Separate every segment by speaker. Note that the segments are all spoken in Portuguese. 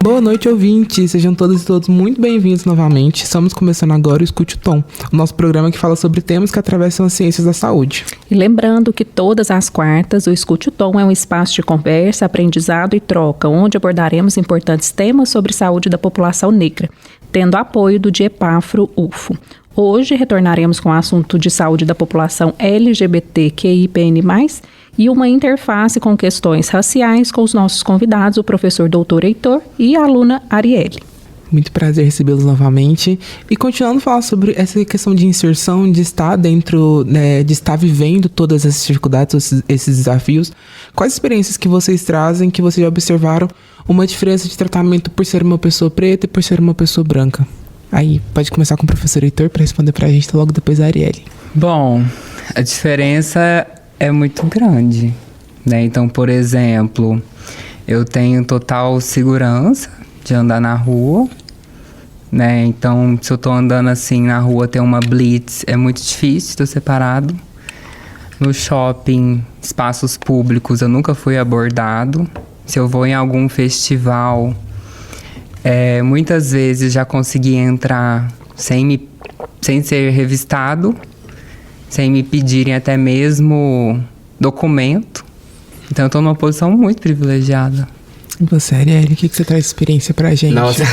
Speaker 1: Boa noite, ouvintes! Sejam todas e todos muito bem-vindos novamente. Estamos começando agora o Escute o Tom, o nosso programa que fala sobre temas que atravessam as ciências da saúde.
Speaker 2: E lembrando que todas as quartas o Escute o Tom é um espaço de conversa, aprendizado e troca, onde abordaremos importantes temas sobre saúde da população negra, tendo apoio do DIEPAFRO-UFO. Hoje retornaremos com o assunto de saúde da população LGBTQIAPN+, e uma interface com questões raciais com os nossos convidados, o professor Dr. Heitor e a aluna Arielle.
Speaker 1: Muito prazer recebê-los novamente. E continuando a falar sobre essa questão de inserção, de estar dentro, de estar vivendo todas essas dificuldades, esses desafios, quais experiências que vocês trazem, que vocês já observaram uma diferença de tratamento por ser uma pessoa preta e por ser uma pessoa branca? Aí, pode começar com o professor Heitor para responder para a gente, logo depois a Arielle.
Speaker 3: Bom, a diferença é muito grande, né? Então, por exemplo, eu tenho total segurança de andar na rua, né? Então, se eu tô andando assim na rua, tem uma blitz, é muito difícil, estou separado. No shopping, espaços públicos, eu nunca fui abordado. Se eu vou em algum festival, muitas vezes já consegui entrar sem ser revistado, sem me pedirem até mesmo documento. Então, eu estou numa posição muito privilegiada.
Speaker 1: E você, Arielle, o que você traz de experiência pra gente?
Speaker 4: Nossa,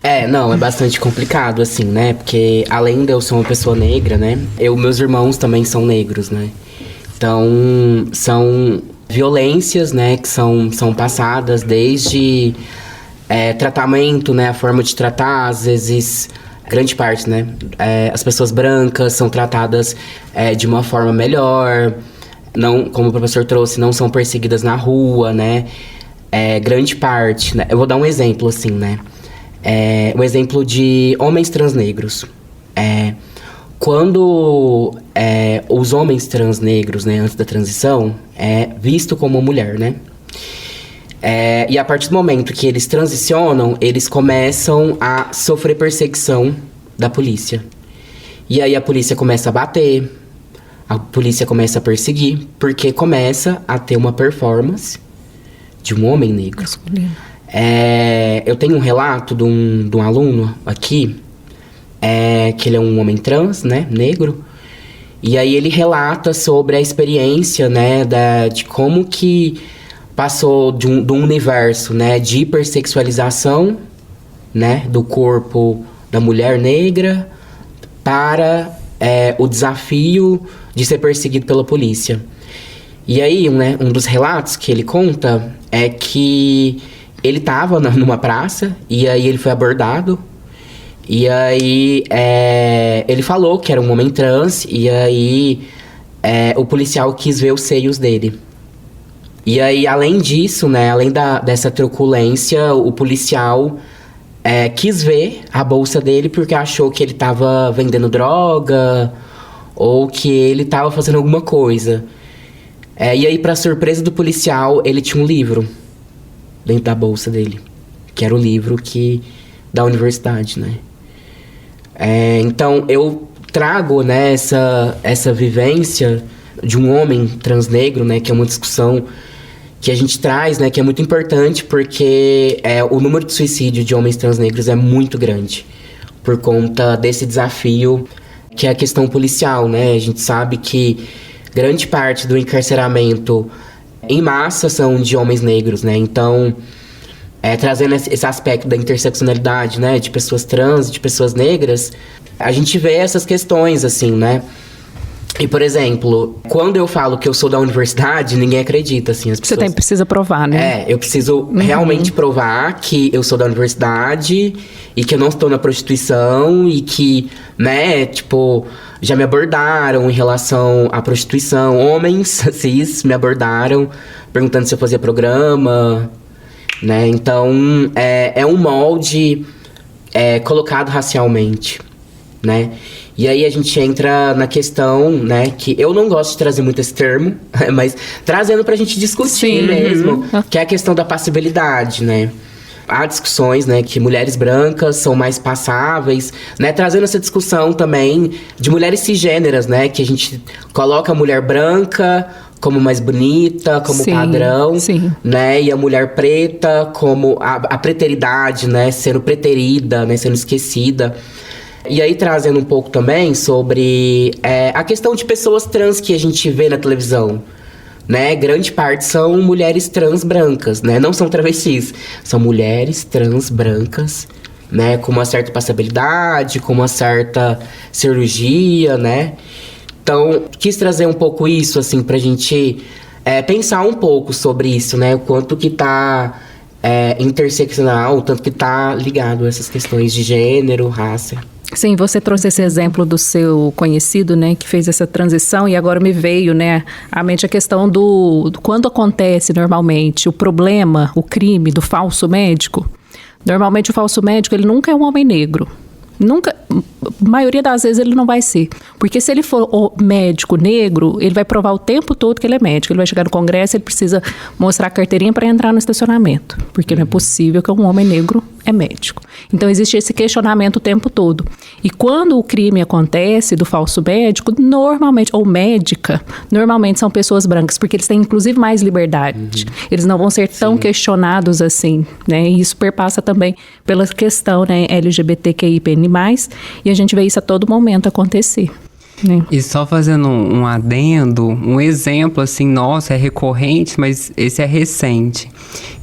Speaker 4: é bastante complicado, assim, né? Porque além de eu ser uma pessoa negra, né? Meus irmãos também são negros, né? Então, são violências, né? Que são passadas desde tratamento, né? A forma de tratar, às vezes, grande parte, né? As pessoas brancas são tratadas de uma forma melhor, não, como o professor trouxe, não são perseguidas na rua, né? Grande parte, né? Eu vou dar um exemplo, assim, né? Um exemplo de homens transnegros. Quando os homens transnegros, né, antes da transição, visto como mulher, né? E a partir do momento que eles transicionam, eles começam a sofrer perseguição da polícia. E aí a polícia começa a bater, a polícia começa a perseguir, porque começa a ter uma performance de um homem negro. Eu tenho um relato de um aluno aqui, que ele é um homem trans, né, negro. E aí ele relata sobre a experiência, né, de como que passou de um universo, né, de hipersexualização, né, do corpo da mulher negra para o desafio de ser perseguido pela polícia. E aí, né, um dos relatos que ele conta é que ele estava numa praça e aí ele foi abordado. E aí ele falou que era um homem trans e aí o policial quis ver os seios dele. E aí, além disso, né, além dessa truculência, o policial quis ver a bolsa dele porque achou que ele estava vendendo droga ou que ele estava fazendo alguma coisa. E aí, para surpresa do policial, ele tinha um livro dentro da bolsa dele, que era o livro da universidade, né? Então, eu trago, né, essa vivência de um homem transnegro, né, que é uma discussão que a gente traz, né, que é muito importante porque o número de suicídio de homens transnegros é muito grande por conta desse desafio que é a questão policial, né? A gente sabe que grande parte do encarceramento em massa são de homens negros, né? Então, trazendo esse aspecto da interseccionalidade, né, de pessoas trans, de pessoas negras, a gente vê essas questões, assim, né? E, por exemplo, quando eu falo que eu sou da universidade, ninguém acredita, assim, as pessoas...
Speaker 2: Você precisa provar, né?
Speaker 4: Eu preciso realmente provar que eu sou da universidade e que eu não estou na prostituição e que, né, tipo, já me abordaram em relação à prostituição. Homens cis me abordaram perguntando se eu fazia programa, né? Então, é um molde colocado racialmente, né? E aí a gente entra na questão, né, que eu não gosto de trazer muito esse termo, mas trazendo pra gente discutir mesmo, que é a questão da passibilidade, né? Há discussões, né, que mulheres brancas são mais passáveis, né, trazendo essa discussão também de mulheres cisgêneras, né, que a gente coloca a mulher branca como mais bonita, como
Speaker 2: Sim,
Speaker 4: padrão,
Speaker 2: sim.
Speaker 4: né? E a mulher preta como a preteridade, né? Sendo preterida, né? Sendo esquecida. E aí trazendo um pouco também sobre a questão de pessoas trans que a gente vê na televisão, né? Grande parte são mulheres trans brancas, né? Não são travestis, são mulheres trans brancas, né? Com uma certa passabilidade, com uma certa cirurgia, né? Então, quis trazer um pouco isso, assim, pra gente pensar um pouco sobre isso, né? O quanto que tá interseccional, o tanto que tá ligado a essas questões de gênero, raça.
Speaker 2: Sim, você trouxe esse exemplo do seu conhecido, né, que fez essa transição, e agora me veio, né, à mente a questão do quando acontece normalmente o problema, o crime do falso médico. Normalmente o falso médico, ele nunca é um homem negro. Nunca, a maioria das vezes ele não vai ser. Porque se ele for o médico negro, ele vai provar o tempo todo que ele é médico. Ele vai chegar no congresso, ele precisa mostrar a carteirinha para entrar no estacionamento. Porque não é possível que um homem negro é médico. Então existe esse questionamento o tempo todo. E quando o crime acontece do falso médico, normalmente, ou médica, normalmente são pessoas brancas, porque eles têm inclusive mais liberdade. Eles não vão ser tão questionados assim, né? E isso perpassa também pela questão, né, LGBTQIPN+, e a gente vê isso a todo momento acontecer. Né?
Speaker 3: E só fazendo um adendo, um exemplo assim, nossa, é recorrente, mas esse é recente.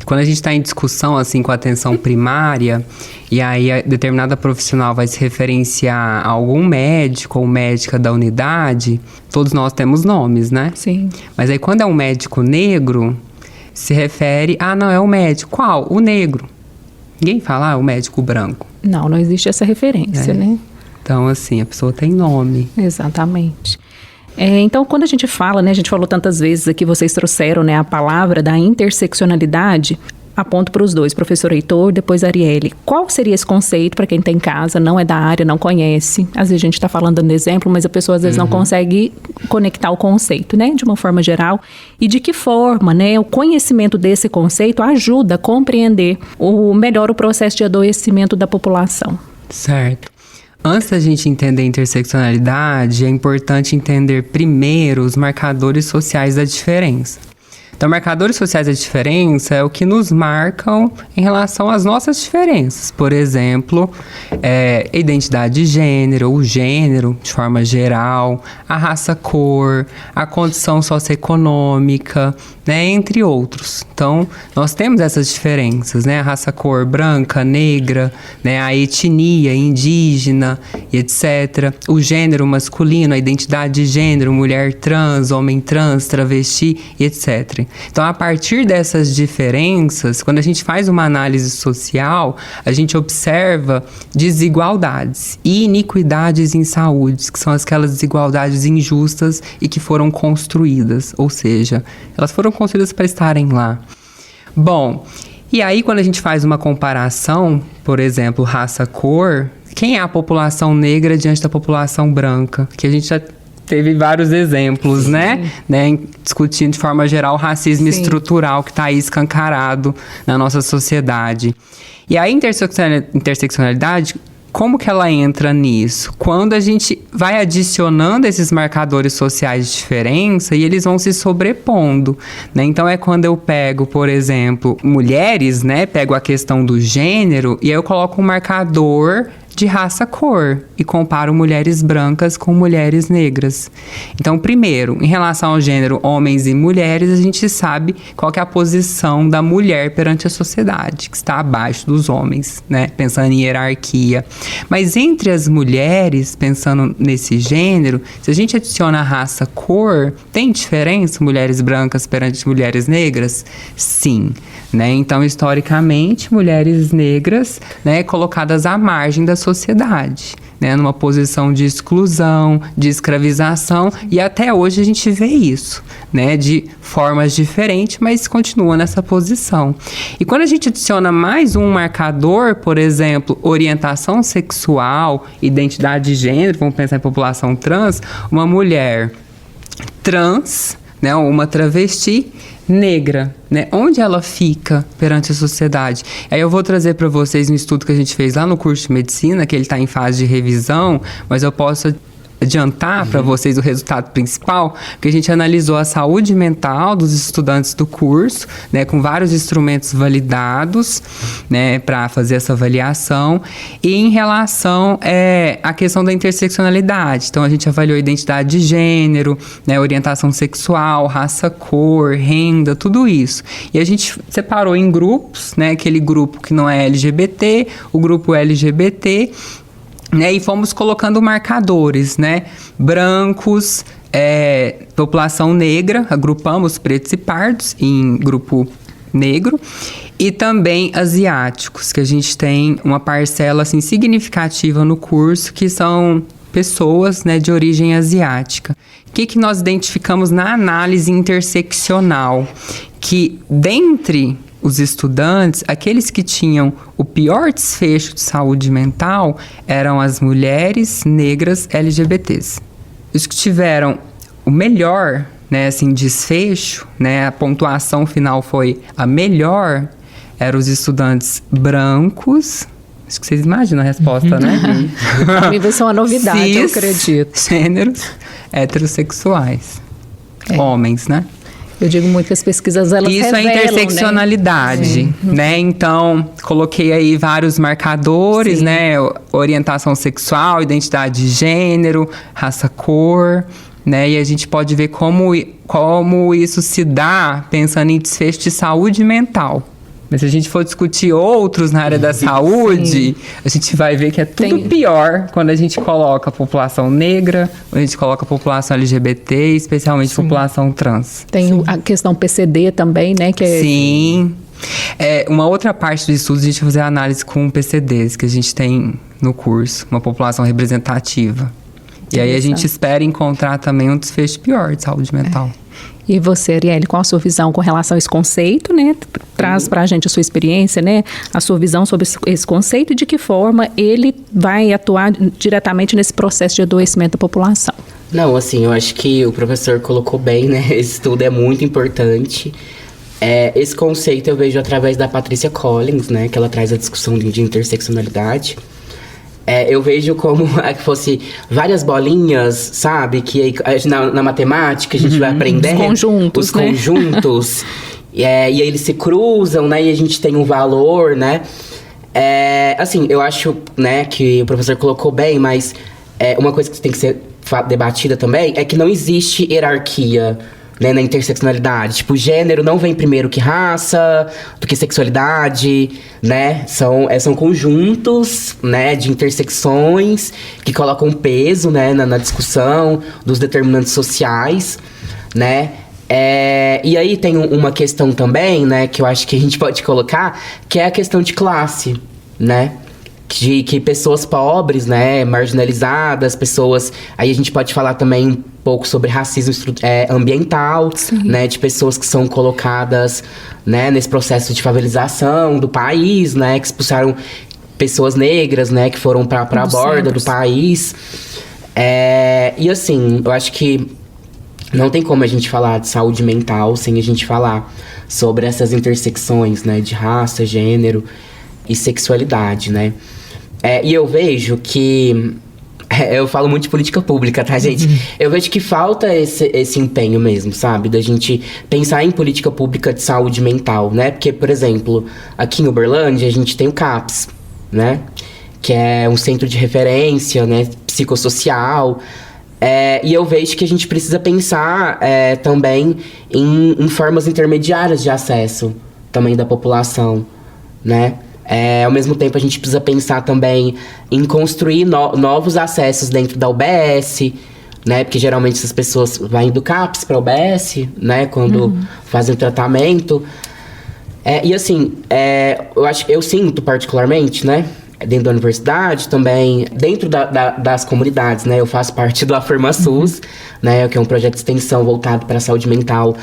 Speaker 3: Quando a gente está em discussão assim com a atenção primária, e aí a determinada profissional vai se referenciar a algum médico ou médica da unidade, todos nós temos nomes, né?
Speaker 2: Sim.
Speaker 3: Mas aí quando é um médico negro, se refere, não, é o médico. Qual? O negro. Ninguém fala, o médico branco.
Speaker 2: Não existe essa referência, né?
Speaker 3: Então, assim, a pessoa tem nome.
Speaker 2: Exatamente. Então, quando a gente fala, né, a gente falou tantas vezes aqui, vocês trouxeram, né, a palavra da interseccionalidade, aponto para os dois, professor Heitor, depois Arielle. Qual seria esse conceito para quem está em casa, não é da área, não conhece? Às vezes a gente está falando dando exemplo, mas a pessoa às vezes não consegue conectar o conceito, né, de uma forma geral. E de que forma, né, o conhecimento desse conceito ajuda a compreender melhor o processo de adoecimento da população.
Speaker 3: Certo. Antes da gente entender a interseccionalidade, é importante entender primeiro os marcadores sociais da diferença. Então, marcadores sociais da diferença é o que nos marcam em relação às nossas diferenças. Por exemplo, identidade de gênero, o gênero de forma geral, a raça-cor, a condição socioeconômica, né, entre outros. Então, nós temos essas diferenças, né? A raça-cor branca, negra, né, a etnia indígena, e etc. O gênero masculino, a identidade de gênero, mulher trans, homem trans, travesti, e etc. Então, a partir dessas diferenças, quando a gente faz uma análise social, a gente observa desigualdades e iniquidades em saúde, que são aquelas desigualdades injustas e que foram construídas, ou seja, elas foram construídas para estarem lá. Bom, e aí quando a gente faz uma comparação, por exemplo, raça-cor, quem é a população negra diante da população branca? Que a gente já teve vários exemplos, né? Discutindo de forma geral o racismo estrutural que está aí escancarado na nossa sociedade. E a interseccionalidade, como que ela entra nisso? Quando a gente vai adicionando esses marcadores sociais de diferença e eles vão se sobrepondo, né? Então, é quando eu pego, por exemplo, mulheres, né? Pego a questão do gênero e aí eu coloco um marcador de raça-cor e comparo mulheres brancas com mulheres negras. Então, primeiro, em relação ao gênero homens e mulheres, a gente sabe qual que é a posição da mulher perante a sociedade, que está abaixo dos homens, né? Pensando em hierarquia. Mas entre as mulheres, pensando nesse gênero, se a gente adiciona a raça-cor, tem diferença mulheres brancas perante mulheres negras? Sim. Né? Então, historicamente, mulheres negras, né, colocadas à margem da sociedade, né, numa posição de exclusão, de escravização, e até hoje a gente vê isso, né, de formas diferentes, mas continua nessa posição. E quando a gente adiciona mais um marcador, por exemplo, orientação sexual, identidade de gênero, vamos pensar em população trans, uma mulher trans, né, uma travesti negra, né? Onde ela fica perante a sociedade? Aí eu vou trazer para vocês um estudo que a gente fez lá no curso de medicina, que ele está em fase de revisão, mas eu posso adiantar para vocês o resultado principal, que a gente analisou a saúde mental dos estudantes do curso, né, com vários instrumentos validados, né, para fazer essa avaliação, e em relação à questão da interseccionalidade. Então, a gente avaliou identidade de gênero, né, orientação sexual, raça, cor, renda, tudo isso. E a gente separou em grupos, né, aquele grupo que não é LGBT, o grupo LGBT, né, e fomos colocando marcadores, né, brancos, população negra, agrupamos pretos e pardos em grupo negro, e também asiáticos, que a gente tem uma parcela assim, significativa no curso, que são pessoas, né, de origem asiática. O que nós identificamos na análise interseccional? Que dentre os estudantes, aqueles que tinham o pior desfecho de saúde mental eram as mulheres negras LGBTs. Os que tiveram o melhor, né, assim, desfecho, né, a pontuação final foi a melhor, eram os estudantes brancos. Acho que vocês imaginam a resposta, né?
Speaker 2: Para mim vai ser uma novidade,
Speaker 3: Cis,
Speaker 2: eu acredito.
Speaker 3: Gêneros heterossexuais. Homens, né?
Speaker 2: Eu digo muito que as pesquisas, elas
Speaker 3: isso
Speaker 2: revelam,
Speaker 3: é interseccionalidade, né? Então, coloquei aí vários marcadores, né? Orientação sexual, identidade de gênero, raça, cor, né? E a gente pode ver como isso se dá pensando em desfecho de saúde mental. Mas se a gente for discutir outros na área da saúde, a gente vai ver que é tudo pior quando a gente coloca a população negra, quando a gente coloca a população LGBT, especialmente a população trans.
Speaker 2: Tem a questão PCD também, né? Que é...
Speaker 3: Sim. Uma outra parte do estudo, a gente vai fazer a análise com PCDs, que a gente tem no curso, uma população representativa. E aí a gente espera encontrar também um desfecho pior de saúde mental.
Speaker 2: E você, Arielle, qual a sua visão com relação a esse conceito, né? Traz pra gente a sua experiência, né? A sua visão sobre esse conceito e de que forma ele vai atuar diretamente nesse processo de adoecimento da população.
Speaker 4: Não, assim, eu acho que o professor colocou bem, né? Esse estudo é muito importante. Esse conceito eu vejo através da Patricia Collins, né? Que ela traz a discussão de interseccionalidade. Eu vejo como que fosse várias bolinhas, sabe? Que na matemática a gente vai aprender.
Speaker 2: Os
Speaker 4: conjuntos. E aí eles se cruzam, né? E a gente tem um valor, né? Assim, eu acho, né, que o professor colocou bem, mas uma coisa que tem que ser debatida também é que não existe hierarquia, né, na interseccionalidade. Tipo, gênero não vem primeiro que raça, do que sexualidade, né? São conjuntos, né, de intersecções que colocam peso, né, na discussão dos determinantes sociais, né? E aí tem uma questão também, né, que eu acho que a gente pode colocar, que é a questão de classe, né? Que pessoas pobres, né, marginalizadas, pessoas... Aí a gente pode falar também um pouco sobre racismo ambiental, né, de pessoas que são colocadas, né, nesse processo de favelização do país, né, que expulsaram pessoas negras, né, que foram para a borda do país. E assim, eu acho que não tem como a gente falar de saúde mental sem a gente falar sobre essas intersecções, né, de raça, gênero e sexualidade, né? E eu vejo que... eu falo muito de política pública, tá, gente? Eu vejo que falta esse empenho mesmo, sabe? Da gente pensar em política pública de saúde mental, né? Porque, por exemplo, aqui em Uberlândia, a gente tem o CAPS, né? Que é um centro de referência, né, psicossocial. E eu vejo que a gente precisa pensar também em formas intermediárias de acesso também da população, né? Ao mesmo tempo, a gente precisa pensar também em construir novos acessos dentro da UBS, né? Porque geralmente essas pessoas vão do CAPS para a UBS, né? Quando fazem o tratamento. E assim, eu sinto particularmente, né? Dentro da universidade, também dentro das comunidades, né? Eu faço parte do AfirmaSUS, né? Que é um projeto de extensão voltado para a saúde mental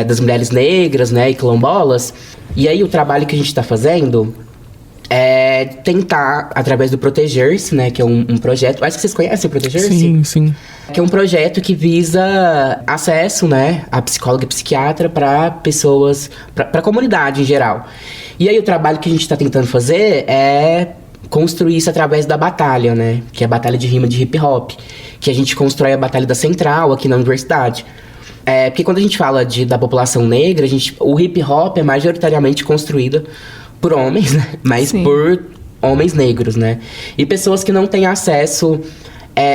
Speaker 4: das mulheres negras, né? E quilombolas. E aí, o trabalho que a gente está fazendo tentar, através do Proteger-se, né? Que é um projeto... Acho que vocês conhecem o Proteger-se?
Speaker 1: Sim, sim.
Speaker 4: Que é um projeto que visa acesso, né? A psicóloga e psiquiatra para pessoas... Para a comunidade em geral. E aí, o trabalho que a gente está tentando fazer é construir isso através da batalha, né? Que é a batalha de rima de hip hop. Que a gente constrói a Batalha da Central aqui na universidade. Porque quando a gente fala da população negra, o hip hop é majoritariamente construído por homens, né? Mas
Speaker 2: Sim.
Speaker 4: por homens negros, né? E pessoas que não têm acesso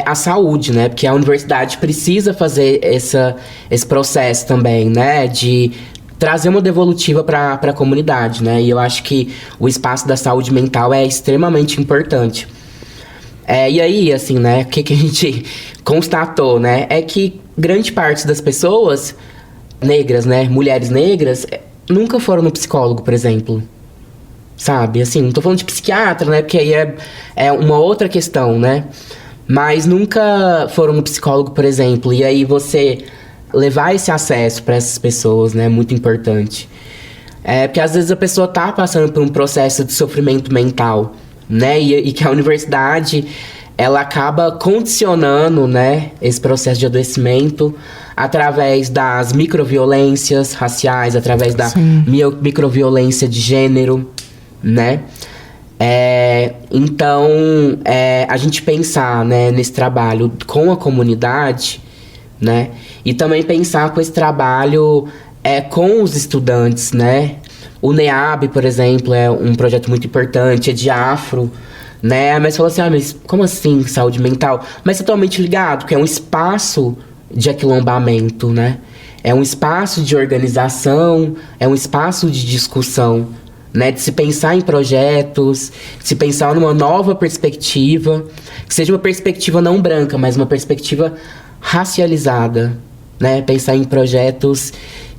Speaker 4: à saúde, né? Porque a universidade precisa fazer esse processo também, né? De trazer uma devolutiva para a comunidade, né? E eu acho que o espaço da saúde mental é extremamente importante. E aí, assim, né? O que a gente constatou, né? É que grande parte das pessoas negras, né? Mulheres negras, nunca foram no psicólogo, por exemplo. Sabe? Assim, não tô falando de psiquiatra, né? Porque aí é uma outra questão, né? Mas nunca foram no psicólogo, por exemplo. E aí você levar esse acesso para essas pessoas, né? É muito importante. Porque às vezes a pessoa tá passando por um processo de sofrimento mental, né? E que a universidade, ela acaba condicionando, né? Esse processo de adoecimento através das microviolências raciais, através da microviolência de gênero, né? Então, a gente pensar, né, nesse trabalho com a comunidade, né? E também pensar com esse trabalho com os estudantes, né? O NEAB, por exemplo, é um projeto muito importante, é de afro, né? Mas falou assim, mas como assim saúde mental? Mas totalmente ligado, que é um espaço de aquilombamento, né? É um espaço de organização, é um espaço de discussão, né? De se pensar em projetos, de se pensar numa nova perspectiva, que seja uma perspectiva não branca, mas uma perspectiva racializada, né? Pensar em projetos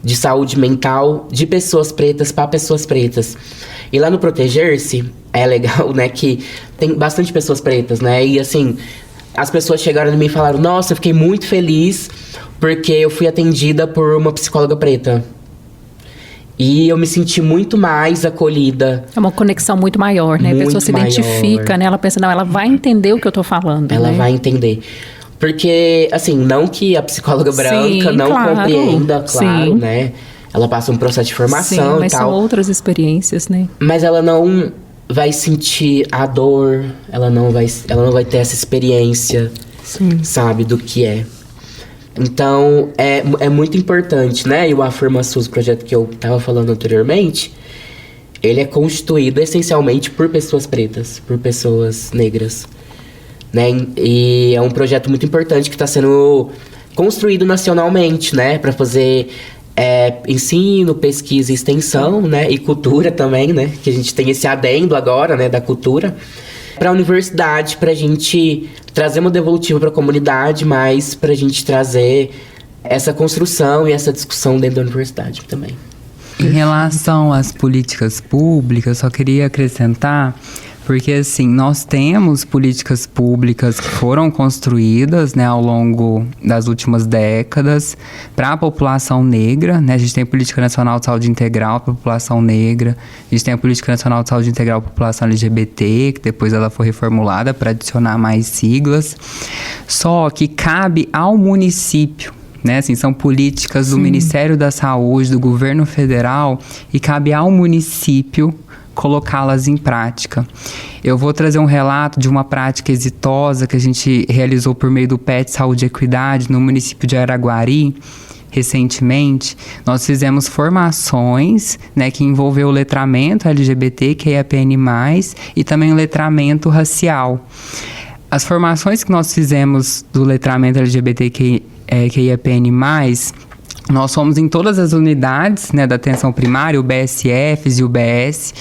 Speaker 4: de saúde mental de pessoas pretas para pessoas pretas. E lá no Proteger-se, é legal, né, que tem bastante pessoas pretas, né? E assim, as pessoas chegaram em mim e falaram, nossa, eu fiquei muito feliz porque eu fui atendida por uma psicóloga preta. E eu me senti muito mais acolhida.
Speaker 2: É uma conexão muito maior, né? A pessoa se identifica, né? Ela pensa, não, ela vai entender o que eu tô falando.
Speaker 4: Ela
Speaker 2: né?
Speaker 4: vai entender. Porque, assim, não que a psicóloga branca não compreenda, claro, né? Ela passa um processo de formação
Speaker 2: mas
Speaker 4: e tal.
Speaker 2: são outras experiências, né?
Speaker 4: Mas ela não vai sentir a dor, ela não vai ter essa experiência, sabe, do que é. Então, é muito importante, né? E o AfirmaSUS, o projeto que eu tava falando anteriormente, ele é constituído essencialmente por pessoas pretas, por pessoas negras, né? E é um projeto muito importante que está sendo construído nacionalmente, né? Para fazer ensino, pesquisa e extensão, né? E cultura também, né? Que a gente tem esse adendo agora, né? Da cultura. Para a universidade, para a gente trazer uma devolutiva para a comunidade, mas para a gente trazer essa construção e essa discussão dentro da universidade também.
Speaker 3: Em relação às políticas públicas, só queria acrescentar, porque assim, nós temos políticas públicas que foram construídas, né, ao longo das últimas décadas para a população negra, né? A gente tem a Política Nacional de Saúde Integral para a população negra, a gente tem a Política Nacional de Saúde Integral para a população LGBT, que depois ela foi reformulada para adicionar mais siglas, só que cabe ao município, né? Assim, são políticas do Ministério da Saúde, do governo federal, e cabe ao município colocá-las em prática. Eu vou trazer um relato de uma prática exitosa que a gente realizou por meio do PET Saúde e Equidade no município de Araguari. Recentemente, nós fizemos formações, né, que envolveu o letramento LGBTQIAPN+, e também o letramento racial. As formações que nós fizemos do letramento LGBTQIAPN+, nós fomos em todas as unidades, né, da atenção primária, UBSFs e UBS,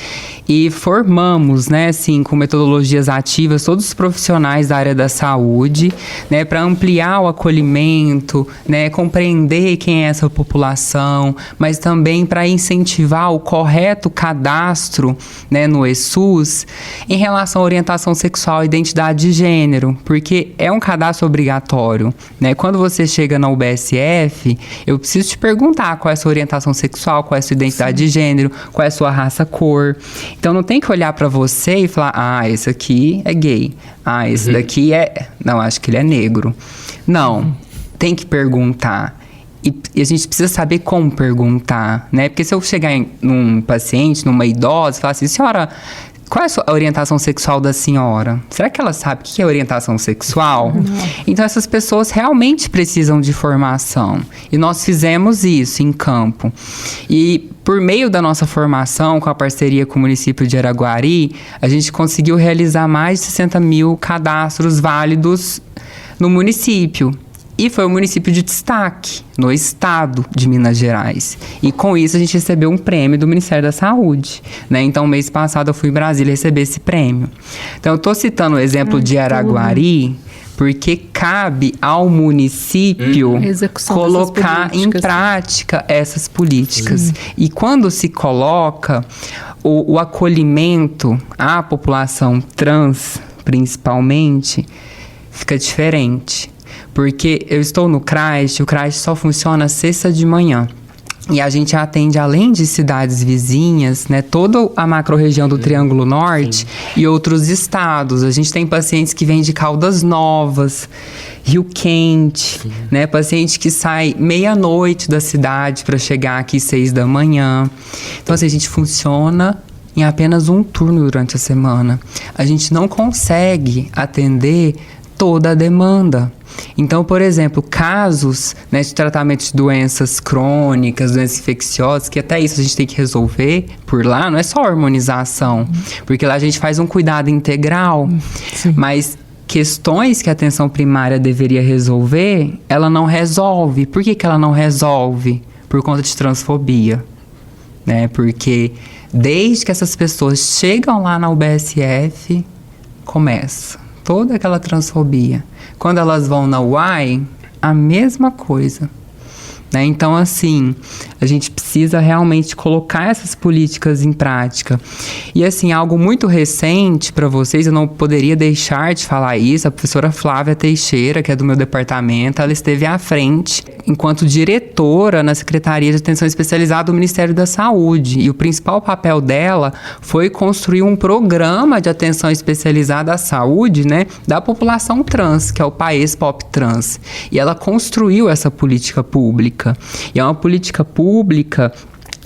Speaker 3: e formamos, né, assim, com metodologias ativas, todos os profissionais da área da saúde, né, para ampliar o acolhimento, né, compreender quem é essa população, mas também para incentivar o correto cadastro, né, no ESUS em relação à orientação sexual e identidade de gênero, porque é um cadastro obrigatório, né? Quando você chega na UBSF, eu preciso te perguntar qual é a sua orientação sexual, qual é a sua identidade de gênero, qual é a sua raça, cor. Então, não tem que olhar pra você e falar, esse aqui é gay. Esse daqui não, acho que ele é negro. Não, tem que perguntar. E a gente precisa saber como perguntar, né? Porque se eu chegar num paciente, numa idosa, e falar assim, senhora, qual é a orientação sexual da senhora? Será que ela sabe o que é orientação sexual? Não. Então, essas pessoas realmente precisam de formação. E nós fizemos isso em campo. E por meio da nossa formação, com a parceria com o município de Araguari, a gente conseguiu realizar mais de 60 mil cadastros válidos no município. E foi um município de destaque no estado de Minas Gerais. E com isso a gente recebeu um prêmio do Ministério da Saúde, né? Então, mês passado eu fui em Brasília receber esse prêmio. Então, eu estou citando o exemplo de Araguari, porque cabe ao município colocar em prática essas políticas. E quando se coloca o acolhimento à população trans, principalmente, fica diferente. Porque eu estou no CRAST, o CRAST só funciona sexta de manhã. E a gente atende, além de cidades vizinhas, né, toda a macro-região do Triângulo Norte e outros estados. A gente tem pacientes que vêm de Caldas Novas, Rio Quente, né, paciente que sai meia-noite da cidade para chegar aqui 6 da manhã. Então, assim, a gente funciona em apenas um turno durante a semana. A gente não consegue atender toda a demanda. Então, por exemplo, casos, né, de tratamento de doenças crônicas, doenças infecciosas, que até isso a gente tem que resolver por lá, não é só hormonização, porque lá a gente faz um cuidado integral, mas questões que a atenção primária deveria resolver, ela não resolve. Por que ela não resolve? Por conta de transfobia, né? Porque desde que essas pessoas chegam lá na UBSF, começa toda aquela transfobia. Quando elas vão na UAI, a mesma coisa. Né? Então, assim, a gente precisa realmente colocar essas políticas em prática. E, assim, algo muito recente para vocês, eu não poderia deixar de falar isso, a professora Flávia Teixeira, que é do meu departamento, ela esteve à frente, enquanto diretora na Secretaria de Atenção Especializada do Ministério da Saúde. E o principal papel dela foi construir um programa de atenção especializada à saúde, né, da população trans, que é o Paes Pop Trans. E ela construiu essa política pública. E é uma política pública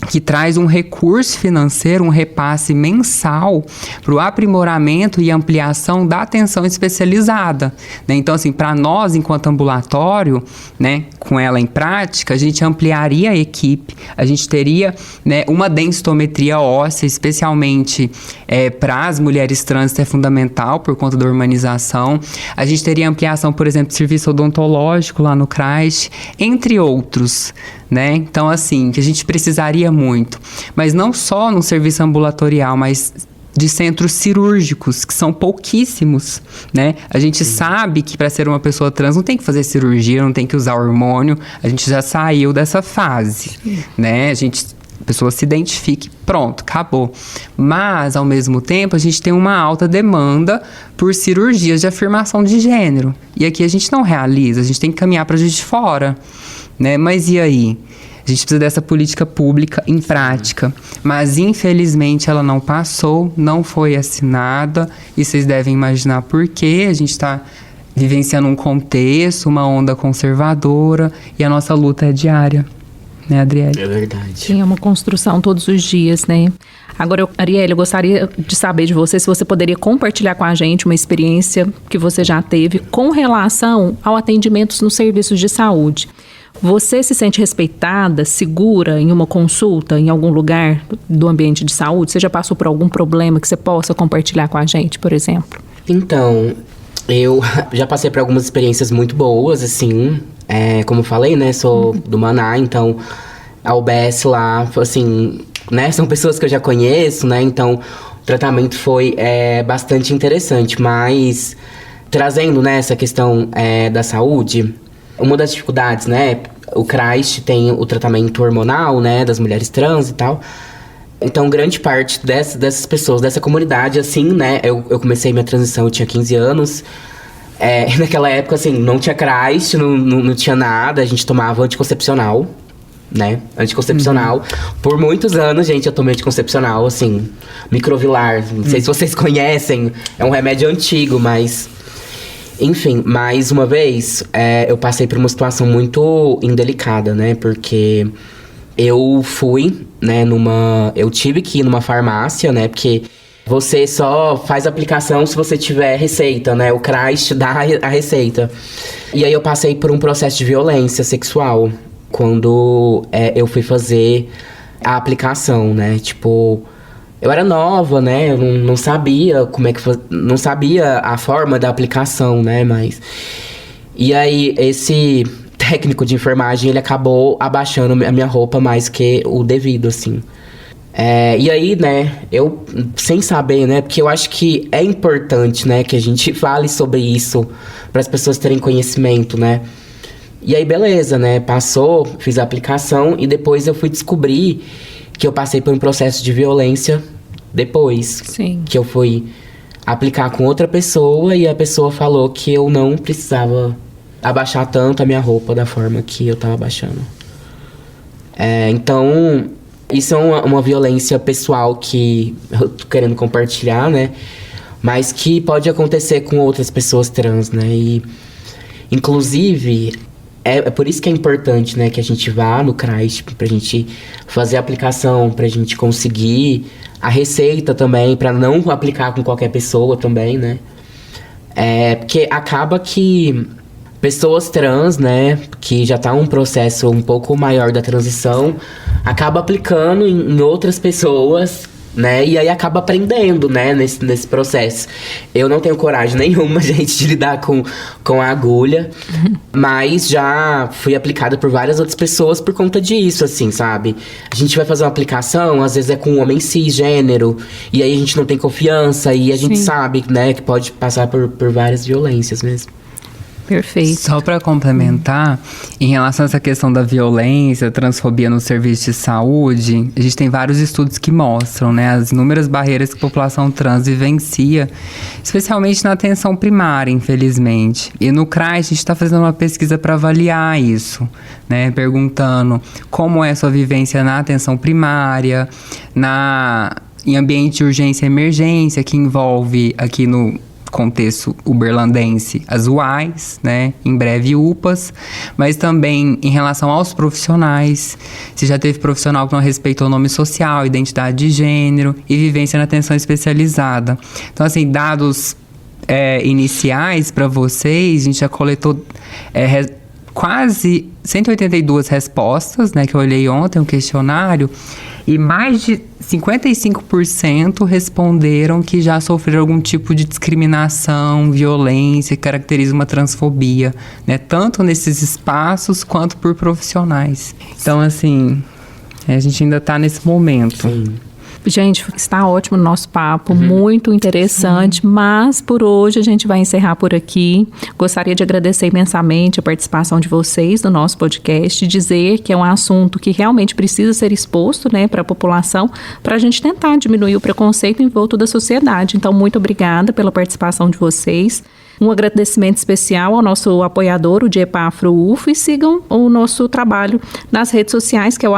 Speaker 3: que traz um recurso financeiro, um repasse mensal para o aprimoramento e ampliação da atenção especializada. Né? Então, assim, para nós, enquanto ambulatório, né, com ela em prática, a gente ampliaria a equipe, a gente teria, né, uma densitometria óssea, especialmente para as mulheres trans, que é fundamental por conta da hormonização. A gente teria ampliação, por exemplo, de serviço odontológico lá no CRAST, entre outros. Né? Então, assim, que a gente precisaria muito. Mas não só no serviço ambulatorial, mas de centros cirúrgicos, que são pouquíssimos, né? A gente sabe que para ser uma pessoa trans não tem que fazer cirurgia, não tem que usar hormônio. A gente já saiu dessa fase, né? A pessoa se identifique, pronto, acabou. Mas, ao mesmo tempo, a gente tem uma alta demanda por cirurgias de afirmação de gênero. E aqui a gente não realiza, a gente tem que caminhar para Juiz de Fora. Né? Mas e aí? A gente precisa dessa política pública em prática. Mas, infelizmente, ela não passou, não foi assinada. E vocês devem imaginar por quê. A gente está vivenciando um contexto, uma onda conservadora. E a nossa luta é diária. Né, Adriele?
Speaker 4: É verdade.
Speaker 2: Sim, é uma construção todos os dias, né? Agora, Arielle, eu gostaria de saber de você se você poderia compartilhar com a gente uma experiência que você já teve com relação ao atendimento nos serviços de saúde. Você se sente respeitada, segura em uma consulta, em algum lugar do ambiente de saúde? Você já passou por algum problema que você possa compartilhar com a gente, por exemplo?
Speaker 4: Então, eu já passei por algumas experiências muito boas, assim. Como eu falei, né, sou do Maná, então a UBS lá, assim, né, são pessoas que eu já conheço, né, então o tratamento foi bastante interessante. Mas, trazendo, né, essa questão da saúde, uma das dificuldades, né, o CRAST tem o tratamento hormonal, né, das mulheres trans e tal. Então, grande parte dessas pessoas, dessa comunidade, assim, né, eu comecei minha transição, eu tinha 15 anos. Naquela época, assim, não tinha CRAST, não tinha nada, a gente tomava anticoncepcional, né, anticoncepcional. Por muitos anos, gente, eu tomei anticoncepcional, assim, Microvilar, não sei se vocês conhecem, é um remédio antigo, mas... Enfim, mais uma vez, eu passei por uma situação muito indelicada, né? Porque eu fui, né, eu tive que ir numa farmácia, né? Porque Você só faz a aplicação se você tiver receita, né? O CRAS te dá a receita. E aí eu passei por um processo de violência sexual quando eu fui fazer a aplicação, né? Tipo, eu era nova, né? Eu não sabia como é que não sabia a forma da aplicação, né? Mas... E aí, esse técnico de enfermagem, ele acabou abaixando a minha roupa mais que o devido, assim. E aí, né, eu, sem saber, né, porque eu acho que é importante, né, que a gente fale sobre isso, para as pessoas terem conhecimento, né. E aí, beleza, né, passou, fiz a aplicação e depois eu fui descobrir que eu passei por um processo de violência depois.
Speaker 2: Sim.
Speaker 4: Que eu fui aplicar com outra pessoa e a pessoa falou que eu não precisava abaixar tanto a minha roupa da forma que eu tava abaixando. Então, isso é uma violência pessoal que eu tô querendo compartilhar, né? Mas que pode acontecer com outras pessoas trans, né? E, inclusive, é por isso que é importante, né? Que a gente vá no CRAS, pra gente fazer a aplicação, pra gente conseguir a receita também, pra não aplicar com qualquer pessoa também, né? Porque acaba que pessoas trans, né, que já tá um processo um pouco maior da transição, acaba aplicando em outras pessoas, né, e aí acaba aprendendo, né, nesse processo. Eu não tenho coragem nenhuma, gente, de lidar com a agulha, mas já fui aplicada por várias outras pessoas por conta disso, assim, sabe? A gente vai fazer uma aplicação, às vezes é com um homem cisgênero, e aí a gente não tem confiança, e a gente sabe, né, que pode passar por várias violências mesmo.
Speaker 2: Perfeito.
Speaker 3: Só para complementar, em relação a essa questão da violência, transfobia no serviço de saúde, a gente tem vários estudos que mostram, né, as inúmeras barreiras que a população trans vivencia, especialmente na atenção primária, infelizmente. E no CRAS a gente está fazendo uma pesquisa para avaliar isso, né, perguntando como é a sua vivência na atenção primária, em ambiente de urgência e emergência, que envolve aqui no contexto uberlandense, as UAIs, né, em breve UPAs, mas também em relação aos profissionais, se já teve profissional que não respeitou o nome social, identidade de gênero e vivência na atenção especializada. Então, assim, dados iniciais para vocês, a gente já coletou quase 182 respostas, né, que eu olhei ontem, um questionário, e mais de 55% responderam que já sofreram algum tipo de discriminação, violência, que caracteriza uma transfobia, né? Tanto nesses espaços quanto por profissionais. Então, assim, a gente ainda está nesse momento.
Speaker 4: Sim.
Speaker 2: Gente, está ótimo o nosso papo, muito interessante, mas por hoje a gente vai encerrar por aqui. Gostaria de agradecer imensamente a participação de vocês no nosso podcast, dizer que é um assunto que realmente precisa ser exposto, né, para a população, para a gente tentar diminuir o preconceito em volta da sociedade. Então, muito obrigada pela participação de vocês. Um agradecimento especial ao nosso apoiador, o DIEPAFRO-UFO, e sigam o nosso trabalho nas redes sociais, que é o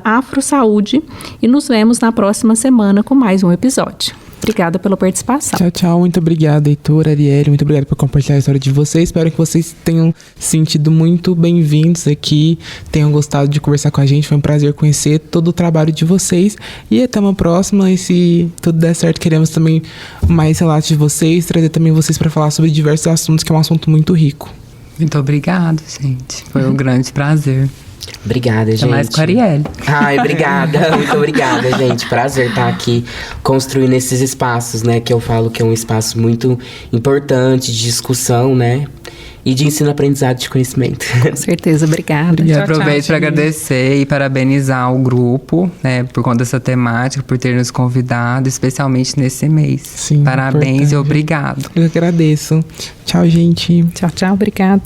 Speaker 2: @afrosaude, e nos vemos na próxima semana com mais um episódio. Obrigada pela participação.
Speaker 1: Tchau, tchau. Muito obrigada, Heitor, Arielle. Muito obrigada por compartilhar a história de vocês. Espero que vocês tenham sentido muito bem-vindos aqui, tenham gostado de conversar com a gente. Foi um prazer conhecer todo o trabalho de vocês. E até uma próxima. E se tudo der certo, queremos também mais relatos de vocês, trazer também vocês para falar sobre diversos assuntos, que é um assunto muito rico.
Speaker 3: Muito obrigado, gente. Foi um grande prazer.
Speaker 4: Obrigada, gente.
Speaker 3: Até mais com a Arielle.
Speaker 4: Ai, obrigada. Muito obrigada, gente. Prazer estar aqui construindo esses espaços, né? Que eu falo que é um espaço muito importante de discussão, né? E de ensino-aprendizado de conhecimento.
Speaker 2: Com certeza, obrigada.
Speaker 3: E aproveito para agradecer e parabenizar o grupo, né? Por conta dessa temática, por ter nos convidado, especialmente nesse mês.
Speaker 1: Sim,
Speaker 3: parabéns
Speaker 1: importante.
Speaker 3: e obrigado.
Speaker 1: Eu agradeço. Tchau, gente.
Speaker 2: Tchau, tchau, obrigada.